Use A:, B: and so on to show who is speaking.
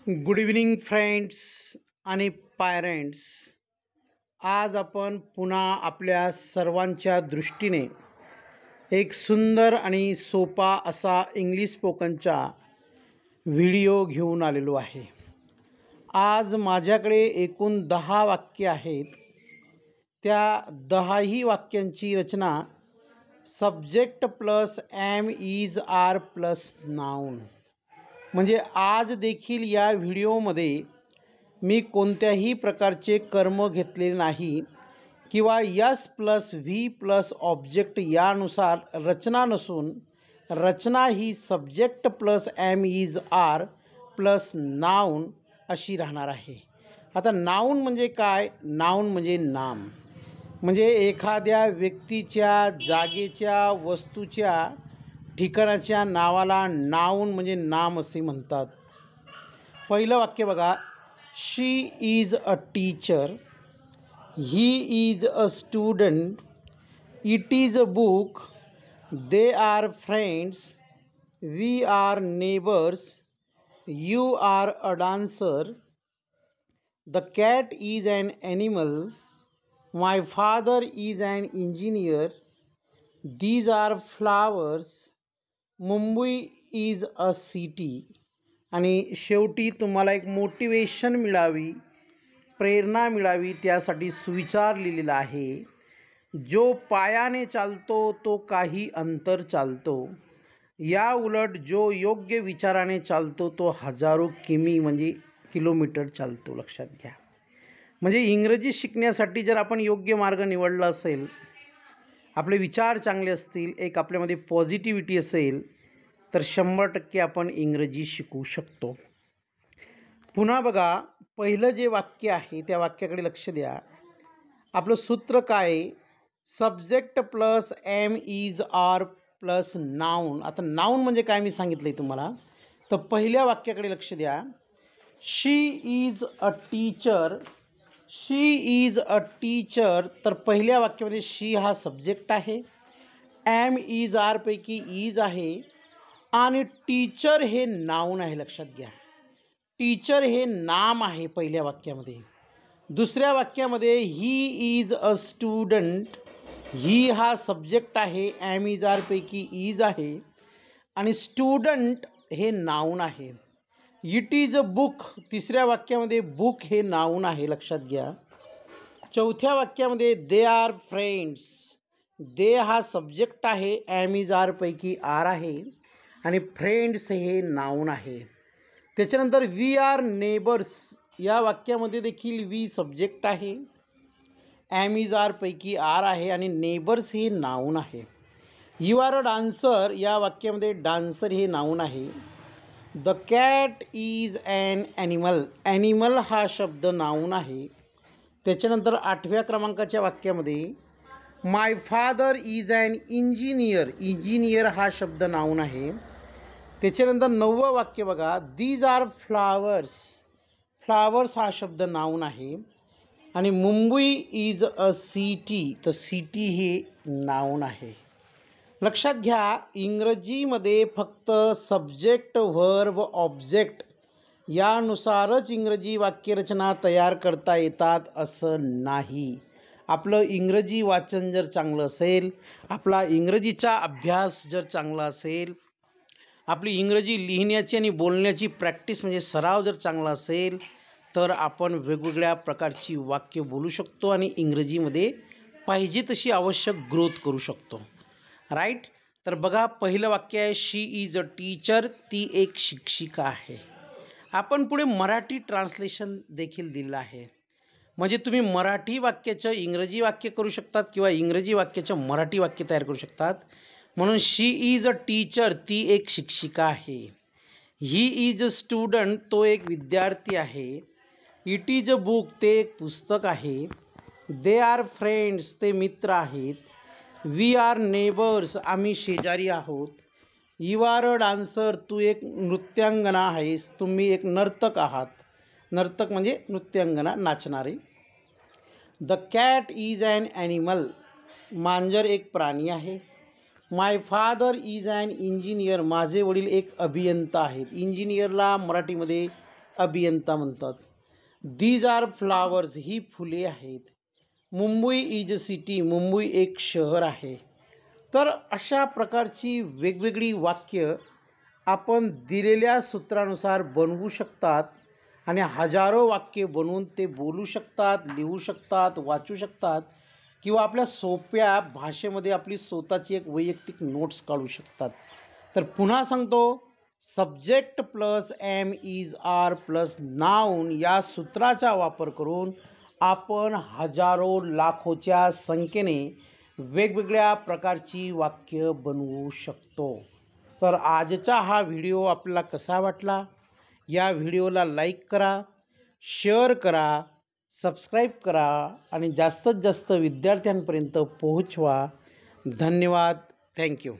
A: Good evening friends आणि parents. आज आपण पुन्हा आपल्या सर्वांच्या दृष्टीने एक सुंदर आणि सोपा असा इंग्लिश स्पोकनचा व्हिडिओ घेऊन आलेलो आहे. आज माझ्याकडे एकूण 10 वाक्य आहेत. त्या 10ही वाक्यांची रचना subject plus am is are plus noun. म्हणजे आज देखील या व्हिडिओमध्ये मी कोणत्याही प्रकारचे कर्म घेतलेले नाही किंवा S plus V plus object यानुसार रचना नसून रचना ही subject plus am is are plus noun अशी राहणार आहे. आता नाऊन म्हणजे काय? नाऊन म्हणजे नाम. म्हणजे एखाद्या व्यक्तीच्या, जागेच्या, वस्तूच्या, ठिकाणाच्या नावाला नाऊन म्हणजे नाम असे म्हणतात. पहिलं वाक्य बघा. She is a teacher, he is a student, it is a book, they are friends, we are neighbours, you are a dancer, the cat is an animal, my father is an engineer, these are flowers, Mumbai is a city. आणि शेवटी तुम्हाला एक motivation मिळावी, प्रेरणा मिळावी त्यासाठी सुविचार लिहिलेला आहे. जो पायाने चालतो तो काही अंतर चालतो, या उलट जो योग्य विचाराने चालतो तो हजारो किमी म्हणजे किलोमीटर चालतो. लक्षात घ्या. म्हणजे इंग्रजी शिकण्यासाठी जर आपण योग्य मार्ग निवडला असेल, आपले विचार चांगले असतील, एक आपल्यामध्ये पॉझिटिव्हिटी असेल, तर 100% आपण इंग्रजी शिकू शकतो. पुन्हा बघा, पहिलं जे वाक्य आहे त्या वाक्याकडे लक्ष द्या. आपलं सूत्र काय? Subject plus am is are plus noun. आता नाऊन म्हणजे काय मी सांगितलं आहे तुम्हाला. तर पहिल्या वाक्याकडे लक्ष द्या. She is a teacher, she is a teacher. तर पहिल्या वाक्यामध्ये शी हा सब्जेक्ट आहे, ॲम इज आरपैकी इज आहे आणि टीचर हे नाऊन आहे. लक्षात घ्या. टीचर हे नाम आहे पहिल्या वाक्यामध्ये. दुसऱ्या वाक्यामध्ये ही इज अ स्टुडंट, ही हा सब्जेक्ट आहे, ॲम इज आरपैकी इज आहे आणि स्टुडंट हे नाऊन आहे. इट इज अ बुक, तिसऱ्या वाक्यामध्ये बुक हे नाऊन आहे. लक्षात घ्या. चौथ्या वाक्यामध्ये दे आर फ्रेंड्स, दे हा सब्जेक्ट आहे, ॲम इज आरपैकी आर आहे आणि फ्रेंड्स हे नाऊन आहे. त्याच्यानंतर वी आर नेबर्स, या वाक्यामध्ये देखील वी सब्जेक्ट आहे, ॲम इज आरपैकी आर आहे आणि नेबर्स हे नाऊन आहे. यू आर अ डान्सर, या वाक्यामध्ये डान्सर हे नाऊन आहे. The cat is an animal, animal हा शब्द नाऊन आहे. त्याच्यानंतर 8व्या क्रमांकाच्या वाक्यामध्ये my father is an engineer, engineer हा शब्द नाऊन आहे. त्याच्यानंतर 9वं वाक्य बघा. दीज आर फ्लावर्स, फ्लावर्स हा शब्द नाऊन आहे आणि मुंबई इज अ सिटी, तर सिटी हे नाऊन आहे. लक्षात घ्या, इंग्रजीमध्ये फक्त सब्जेक्ट, व्हर्ब, ऑब्जेक्ट यानुसारच इंग्रजी वाक्यरचना तयार करता येतात असं नाही. आपलं इंग्रजी वाचन जर चांगलं असेल, आपला इंग्रजीचा अभ्यास जर चांगला असेल, आपली इंग्रजी लिहिण्याची आणि बोलण्याची प्रॅक्टिस म्हणजे सराव जर चांगला असेल, तर आपण वेगवेगळ्या प्रकारची वाक्य बोलू शकतो आणि इंग्रजीमध्ये पाहिजे तशी आवश्यक ग्रोथ करू शकतो. राईट. तर बघा, पहिलं वाक्य आहे शी इज अ टीचर, ती एक शिक्षिका आहे. आपण पुढे मराठी ट्रान्सलेशन देखील दिलं आहे. म्हणजे तुम्ही मराठी वाक्याचं इंग्रजी वाक्य करू शकतात किंवा इंग्रजी वाक्याचं मराठी वाक्य तयार करू शकतात. म्हणून शी इज अ टीचर, ती एक शिक्षिका आहे. ही इज अ स्टुडंट, तो एक विद्यार्थी आहे. इट इज अ बुक, ते एक पुस्तक आहे. दे आर फ्रेंड्स, ते मित्र आहेत. वी आर नेबर्स, आम्ही शेजारी आहोत. यू आर अ डान्सर, तू एक नृत्यांगना आहेस, तुम्ही एक नर्तक आहात. नर्तक म्हणजे नृत्यांगना, नाचणारे. The cat is an animal, मांजर एक प्राणी आहे. My father is an engineer, माझे वडील एक अभियंता आहेत. इंजिनियरला मराठीमध्ये अभियंता म्हणतात. दीज आर फ्लावर्स, ही फुले आहेत. Mumbai is a city, Mumbai एक शहर आहे. तर अशा प्रकारची वेगवेगळी वाक्य आपण दिलेल्या सूत्रानुसार बनवू शकतात आणि हजारो वाक्य बनवून ते बोलू शकतात, लिहू शकतात, वाचू शकतात किंवा आपल्या सोप्या भाषेमध्ये आपली स्वतःची एक वैयक्तिक नोट्स काढू शकतात. तर पुन्हा सांगतो, subject plus am is are plus noun या सूत्राचा वापर करून आपण हजारो लाखोच्या संख्येने वेगवेगळ्या प्रकारची वाक्य बनवू शकतो. तर आजचा हा व्हिडिओ आपल्याला कसा वाटला? या व्हिडिओला लाईक करा, शेअर करा, सबस्क्राईब करा आणि जास्तीत जास्त विद्यार्थ्यांपर्यंत पोहोचवा. धन्यवाद. थँक्यू.